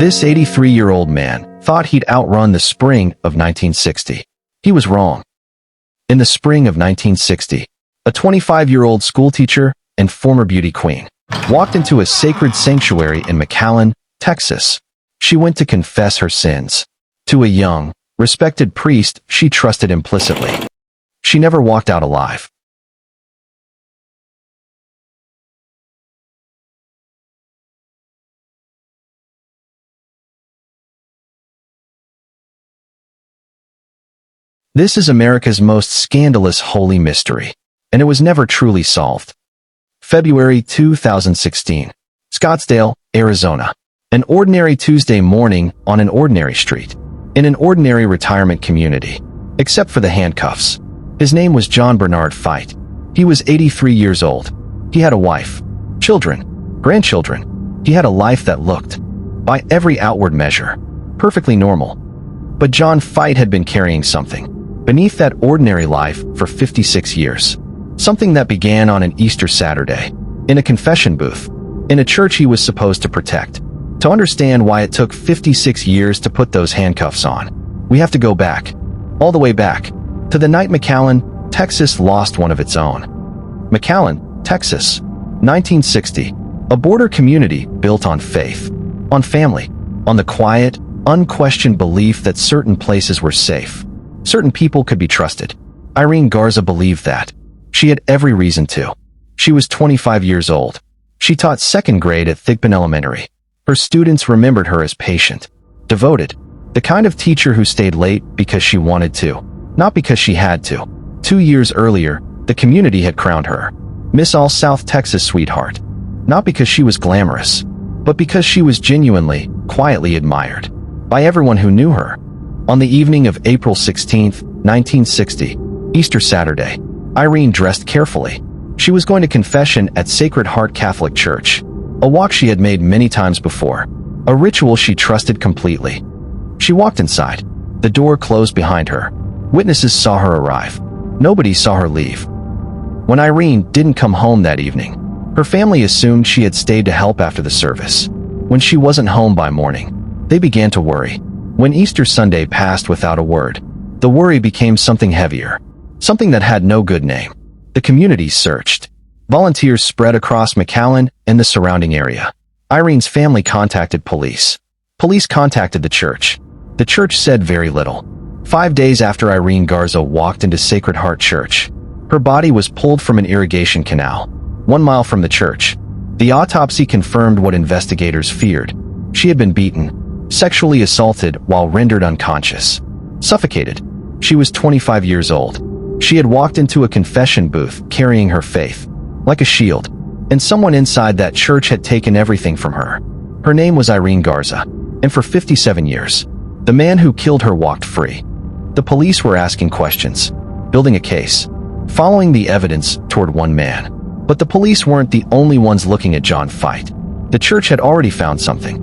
This 83-year-old man thought he'd outrun the spring of 1960. He was wrong. In the spring of 1960, a 25-year-old schoolteacher and former beauty queen walked into a sacred sanctuary in McAllen, Texas. She went to confess her sins to a young, respected priest she trusted implicitly. She never walked out alive. This is America's most scandalous holy mystery, and it was never truly solved. February 2016, Scottsdale, Arizona. An ordinary Tuesday morning on an ordinary street, in an ordinary retirement community, except for the handcuffs. His name was John Feit. He was 83 years old. He had a wife, children, grandchildren. He had a life that looked, by every outward measure, perfectly normal. But John Feit had been carrying something beneath that ordinary life for 56 years. Something that began on an Easter Saturday, in a confession booth, in a church he was supposed to protect. To understand why it took 56 years to put those handcuffs on, we have to go back, all the way back, to the night McAllen, Texas lost one of its own. McAllen, Texas, 1960, a border community built on faith, on family, on the quiet, unquestioned belief that certain places were safe. Certain people could be trusted. Irene Garza believed that. She had every reason to. She was 25 years old. She taught second grade at Thigpen Elementary. Her students remembered her as patient, devoted, the kind of teacher who stayed late because she wanted to, not because she had to. 2 years earlier, the community had crowned her Miss All South Texas Sweetheart, not because she was glamorous, but because she was genuinely, quietly admired by everyone who knew her. On the evening of April 16, 1960, Easter Saturday, Irene dressed carefully. She was going to confession at Sacred Heart Catholic Church, a walk she had made many times before, a ritual she trusted completely. She walked inside. The door closed behind her. Witnesses saw her arrive. Nobody saw her leave. When Irene didn't come home that evening, her family assumed she had stayed to help after the service. When she wasn't home by morning, they began to worry. When Easter Sunday passed without a word, the worry became something heavier, something that had no good name. The community searched. Volunteers spread across McAllen and the surrounding area. Irene's family contacted police. Police contacted the church. The church said very little. 5 days after Irene Garza walked into Sacred Heart Church, her body was pulled from an irrigation canal, 1 mile from the church. The autopsy confirmed what investigators feared. She had been beaten, sexually assaulted while rendered unconscious, suffocated. She was 25 years old. She had walked into a confession booth carrying her faith, like a shield, and someone inside that church had taken everything from her. Her name was Irene Garza, and for 57 years, the man who killed her walked free. The police were asking questions, building a case, following the evidence toward one man. But the police weren't the only ones looking at John Feit. The church had already found something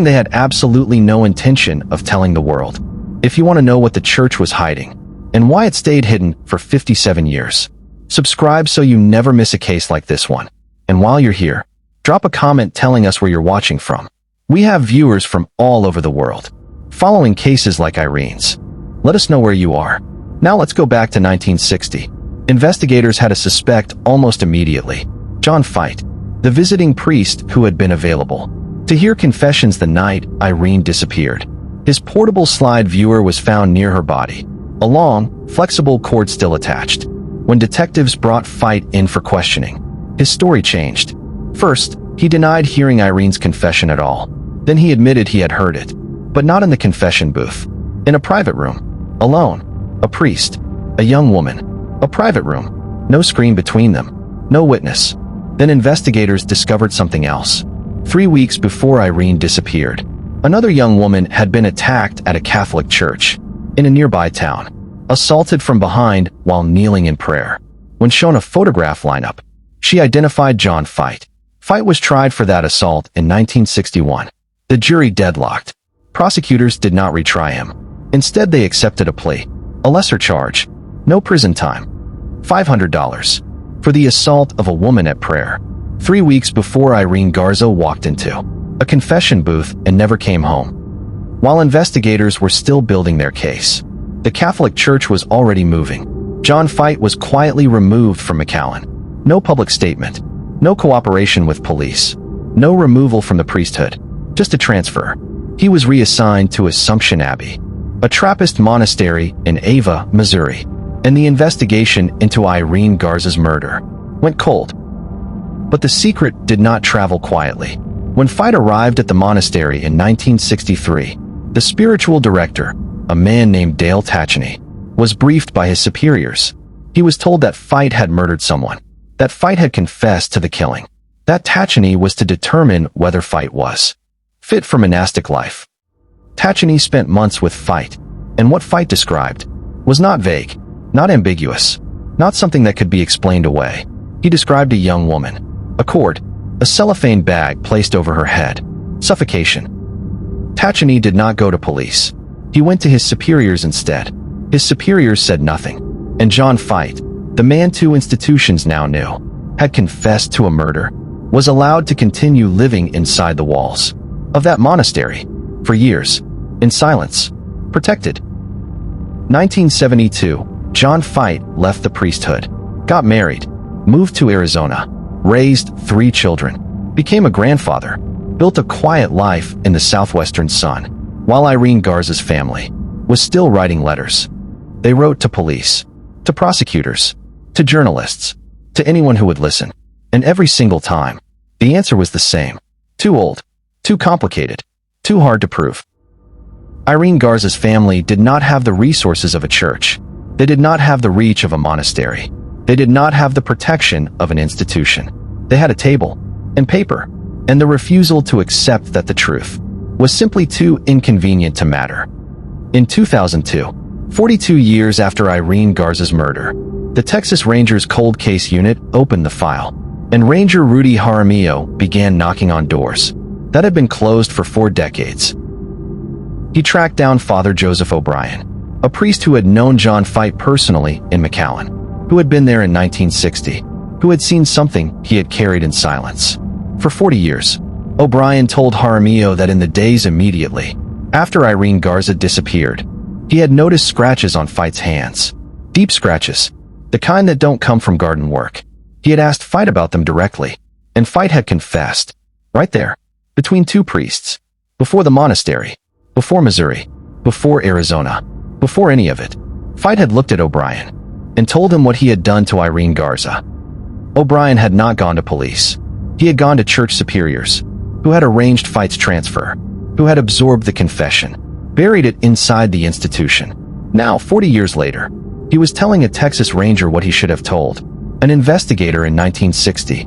they had absolutely no intention of telling the world. If you want to know what the church was hiding, and why it stayed hidden for 57 years, subscribe so you never miss a case like this one. And while you're here, drop a comment telling us where you're watching from. We have viewers from all over the world, following cases like Irene's. Let us know where you are. Now let's go back to 1960. Investigators had a suspect almost immediately. John Feit, the visiting priest who had been available to hear confessions the night Irene disappeared. His portable slide viewer was found near her body, a long, flexible cord still attached. When detectives brought Feit in for questioning, his story changed. First, he denied hearing Irene's confession at all. Then he admitted he had heard it, but not in the confession booth. In a private room, alone, a priest, a young woman, a private room, no screen between them, no witness. Then investigators discovered something else. 3 weeks before Irene disappeared, another young woman had been attacked at a Catholic church in a nearby town, assaulted from behind while kneeling in prayer. When shown a photograph lineup, she identified John Feit. Feit was tried for that assault in 1961. The jury deadlocked. Prosecutors did not retry him. Instead, they accepted a plea, a lesser charge, no prison time, $500, for the assault of a woman at prayer, 3 weeks before Irene Garza walked into a confession booth, and never came home. While investigators were still building their case, the Catholic Church was already moving. John Feit was quietly removed from McAllen. No public statement, no cooperation with police, no removal from the priesthood, just a transfer. He was reassigned to Assumption Abbey, a Trappist monastery in Ava, Missouri, and the investigation into Irene Garza's murder went cold. But the secret did not travel quietly. When Feit arrived at the monastery in 1963, the spiritual director, a man named Dale Tacheny, was briefed by his superiors. He was told that Feit had murdered someone, that Feit had confessed to the killing, that Tacheny was to determine whether Feit was fit for monastic life. Tacheny spent months with Feit, and what Feit described was not vague, not ambiguous, not something that could be explained away. He described a young woman, a cord, a cellophane bag placed over her head, suffocation. Tacheny did not go to police. He went to his superiors instead. His superiors said nothing, and John Feit, the man two institutions now knew, had confessed to a murder, was allowed to continue living inside the walls of that monastery for years, in silence, protected. 1972, John Feit left the priesthood, got married, moved to Arizona, raised 3 children, became a grandfather, built a quiet life in the southwestern sun, while Irene Garza's family was still writing letters. They wrote to police, to prosecutors, to journalists, to anyone who would listen. And every single time, the answer was the same. Too old, too complicated, too hard to prove. Irene Garza's family did not have the resources of a church. They did not have the reach of a monastery. They did not have the protection of an institution. They had a table and paper, and the refusal to accept that the truth was simply too inconvenient to matter. In 2002, 42 years after Irene Garza's murder, the Texas Rangers Cold Case Unit opened the file, and Ranger Rudy Jaramillo began knocking on doors that had been closed for 4 decades. He tracked down Father Joseph O'Brien, a priest who had known John Feit personally in McAllen, who had been there in 1960, who had seen something he had carried in silence. For 40 years, O'Brien told Jaramillo that in the days immediately after Irene Garza disappeared, he had noticed scratches on Feit's hands. Deep scratches, the kind that don't come from garden work. He had asked Feit about them directly, and Feit had confessed, right there, between 2 priests, before the monastery, before Missouri, before Arizona, before any of it. Feit had looked at O'Brien and told him what he had done to Irene Garza. O'Brien had not gone to police. He had gone to church superiors, who had arranged Feit's transfer, who had absorbed the confession, buried it inside the institution. Now, 40 years later, he was telling a Texas Ranger what he should have told an investigator in 1960.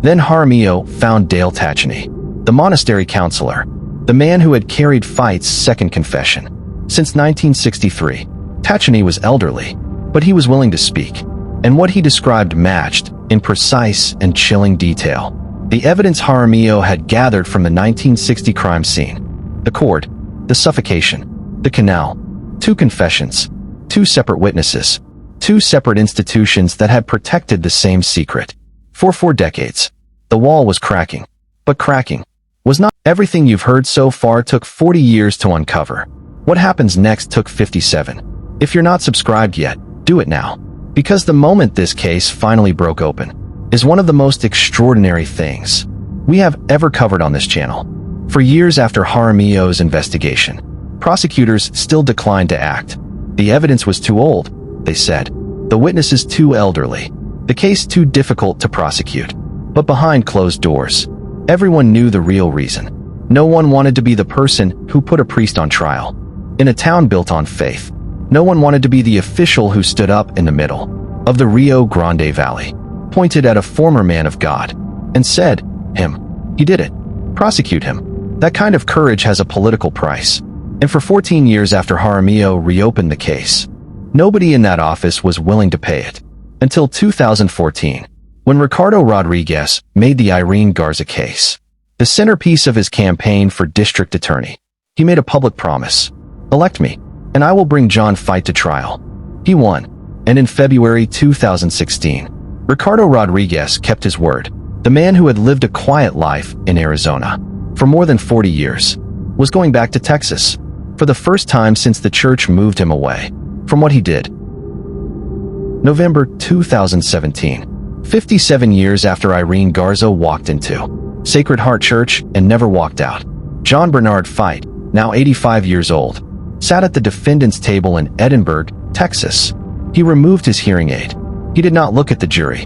Then Jaramillo found Dale Tacheny, the monastery counselor, the man who had carried Feit's second confession. Since 1963, Tacheny was elderly, but he was willing to speak, and what he described matched, in precise and chilling detail, the evidence Jaramillo had gathered from the 1960 crime scene. The cord, the suffocation, the canal, 2 confessions, 2 separate witnesses, 2 separate institutions that had protected the same secret. For 4 decades, the wall was cracking, but cracking was not. Everything you've heard so far took 40 years to uncover. What happens next took 57. If you're not subscribed yet, do it now. Because the moment this case finally broke open is one of the most extraordinary things we have ever covered on this channel. For years after Jaramillo's investigation, prosecutors still declined to act. The evidence was too old, they said. The witnesses too elderly. The case too difficult to prosecute. But behind closed doors, everyone knew the real reason. No one wanted to be the person who put a priest on trial. In a town built on faith, no one wanted to be the official who stood up in the middle of the Rio Grande Valley, pointed at a former man of God, and said, "Him. He did it. Prosecute him." That kind of courage has a political price. And for 14 years after Jaramillo reopened the case, nobody in that office was willing to pay it. Until 2014, when Ricardo Rodriguez made the Irene Garza case the centerpiece of his campaign for district attorney. He made a public promise: "Elect me, and I will bring John Feit to trial." He won, and in February 2016, Ricardo Rodriguez kept his word. The man who had lived a quiet life in Arizona for more than 40 years, was going back to Texas for the first time since the church moved him away from what he did. November 2017, 57 years after Irene Garza walked into Sacred Heart Church and never walked out, John Bernard Feit, now 85 years old, sat at the defendant's table in Edinburgh, Texas. He removed his hearing aid. He did not look at the jury,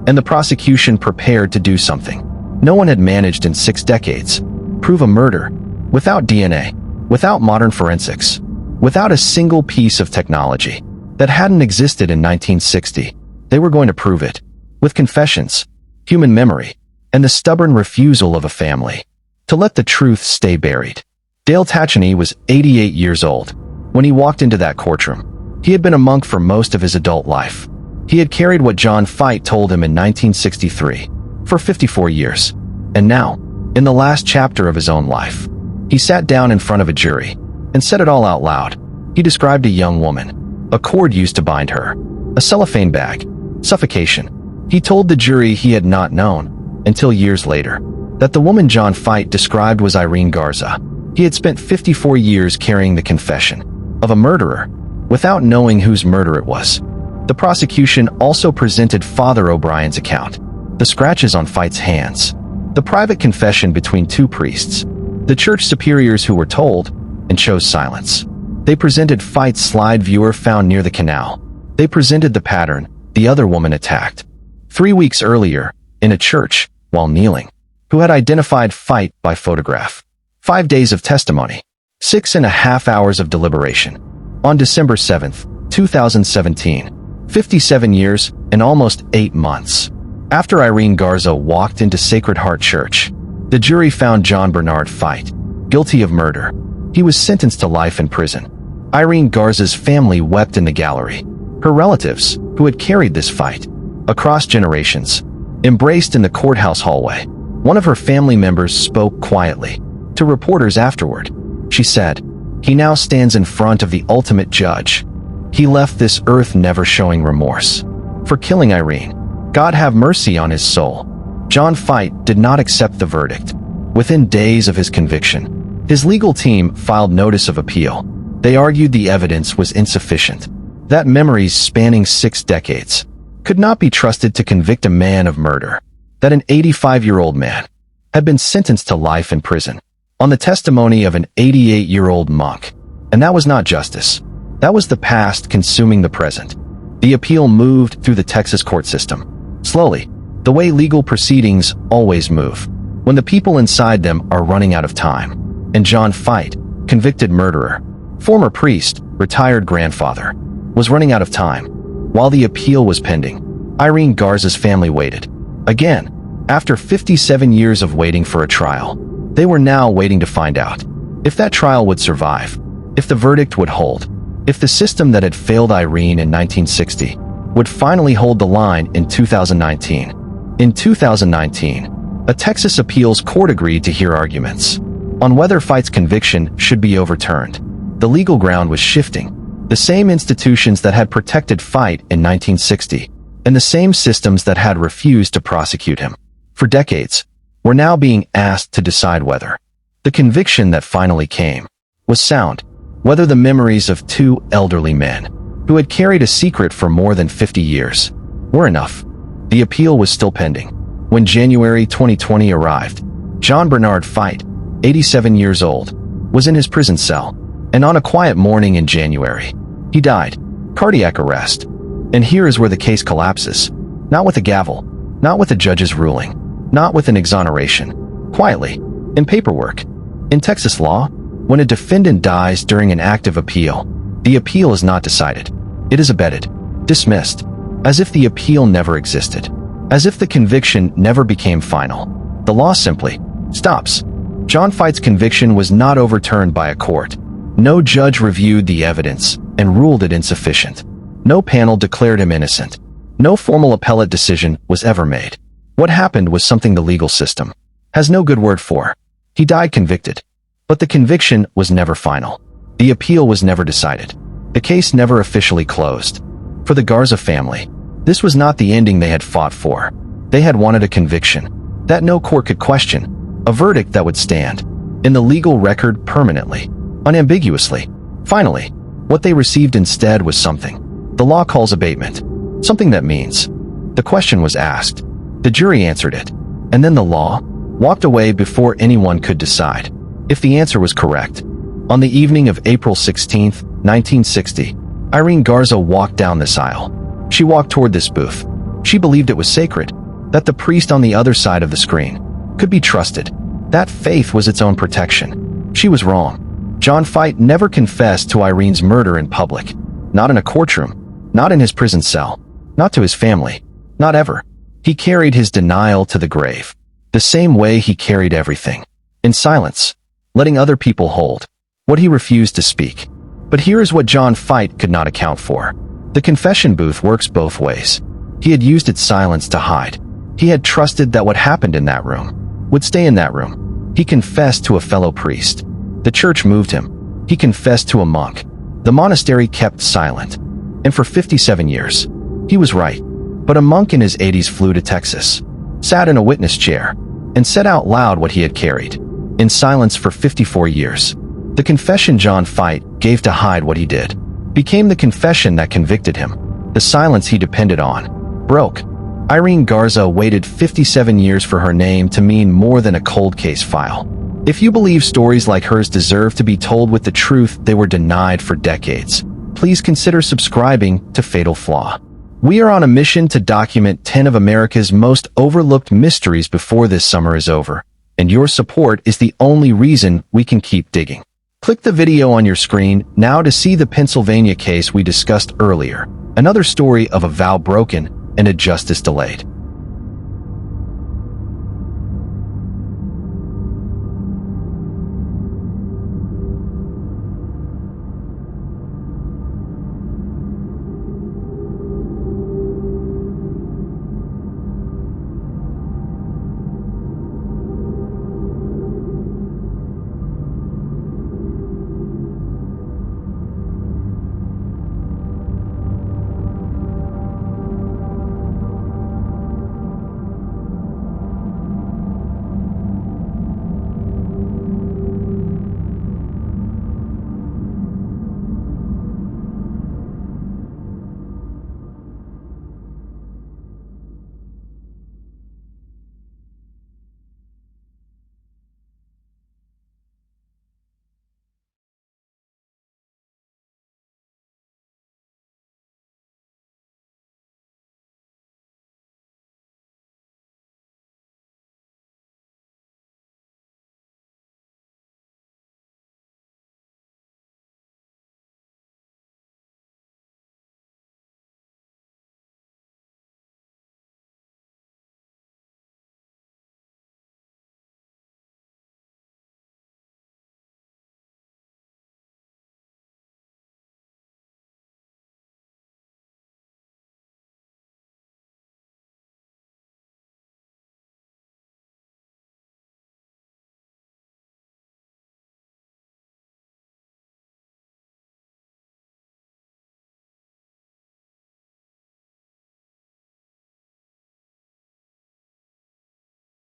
and the prosecution prepared to do something no one had managed in 6 decades: prove a murder. Without DNA, without modern forensics, without a single piece of technology that hadn't existed in 1960, they were going to prove it. With confessions, human memory, and the stubborn refusal of a family to let the truth stay buried. Dale Tacheny was 88 years old when he walked into that courtroom. He had been a monk for most of his adult life. He had carried what John Feit told him in 1963 for 54 years. And now, in the last chapter of his own life, he sat down in front of a jury and said it all out loud. He described a young woman, a cord used to bind her, a cellophane bag, suffocation. He told the jury he had not known, until years later, that the woman John Feit described was Irene Garza. He had spent 54 years carrying the confession of a murderer, without knowing whose murder it was. The prosecution also presented Father O'Brien's account, the scratches on Feit's hands, the private confession between 2 priests, the church superiors who were told and chose silence. They presented Feit's slide viewer found near the canal. They presented the pattern the other woman attacked 3 weeks earlier in a church while kneeling, who had identified Feit by photograph. 5 days of testimony, 6.5 hours of deliberation. On December 7, 2017, 57 years and almost 8 months after Irene Garza walked into Sacred Heart Church, the jury found John Bernard Feit guilty of murder. He was sentenced to life in prison. Irene Garza's family wept in the gallery. Her relatives, who had carried this fight across generations, embraced in the courthouse hallway. One of her family members spoke quietly to reporters afterward. She said, "He now stands in front of the ultimate judge. He left this earth never showing remorse for killing Irene. God have mercy on his soul." John Feit did not accept the verdict. Within days of his conviction, his legal team filed notice of appeal. They argued the evidence was insufficient, that memories spanning 6 decades could not be trusted to convict a man of murder, that an 85-year-old man had been sentenced to life in prison on the testimony of an 88-year-old monk. And that was not justice. That was the past consuming the present. The appeal moved through the Texas court system. Slowly, the way legal proceedings always move, when the people inside them are running out of time. And John Feit, convicted murderer, former priest, retired grandfather, was running out of time. While the appeal was pending, Irene Garza's family waited. Again, after 57 years of waiting for a trial, they were now waiting to find out if that trial would survive, if the verdict would hold, if the system that had failed Irene in 1960 would finally hold the line in 2019. In 2019, a Texas appeals court agreed to hear arguments on whether Feit's conviction should be overturned. The legal ground was shifting. The same institutions that had protected Feit in 1960 and the same systems that had refused to prosecute him for decades were now being asked to decide whether the conviction that finally came was sound, whether the memories of 2 elderly men who had carried a secret for more than 50 years were enough. The appeal was still pending. When January 2020 arrived, John Bernard Feit, 87 years old, was in his prison cell, and on a quiet morning in January, he died. Cardiac arrest. And here is where the case collapses. Not with a gavel, not with a judge's ruling, not with an exoneration. Quietly, in paperwork. In Texas law, when a defendant dies during an active appeal, the appeal is not decided. It is abetted, dismissed, as if the appeal never existed, as if the conviction never became final. The law simply stops. John Feit's conviction was not overturned by a court. No judge reviewed the evidence and ruled it insufficient. No panel declared him innocent. No formal appellate decision was ever made. What happened was something the legal system has no good word for. He died convicted. But the conviction was never final. The appeal was never decided. The case never officially closed. For the Garza family, this was not the ending they had fought for. They had wanted a conviction that no court could question, A verdict that would stand in the legal record permanently, unambiguously. Finally, what they received instead was something the law calls abatement. Something that means. The question was asked. The jury answered it. And then the law walked away before anyone could decide if the answer was correct. On the evening of April 16, 1960, Irene Garza walked down this aisle. She walked toward this booth. She believed it was sacred, that the priest on the other side of the screen could be trusted, that faith was its own protection. She was wrong. John Feit never confessed to Irene's murder in public. Not in a courtroom, not in his prison cell, not to his family, not ever. He carried his denial to the grave, the same way he carried everything, in silence, letting other people hold what he refused to speak. But here is what John Feit could not account for. The confession booth works both ways. He had used its silence to hide. He had trusted that what happened in that room would stay in that room. He confessed to a fellow priest. The church moved him. He confessed to a monk. The monastery kept silent. And for 57 years, he was right. But a monk in his 80s flew to Texas, sat in a witness chair, and said out loud what he had carried, in silence for 54 years. The confession John Feit gave to hide what he did became the confession that convicted him. The silence he depended on broke. Irene Garza waited 57 years for her name to mean more than a cold case file. If you believe stories like hers deserve to be told with the truth they were denied for decades, please consider subscribing to Fatal Flaw. We are on a mission to document 10 of America's most overlooked mysteries before this summer is over, and your support is the only reason we can keep digging. Click the video on your screen now to see the Pennsylvania case we discussed earlier, another story of a vow broken and a justice delayed.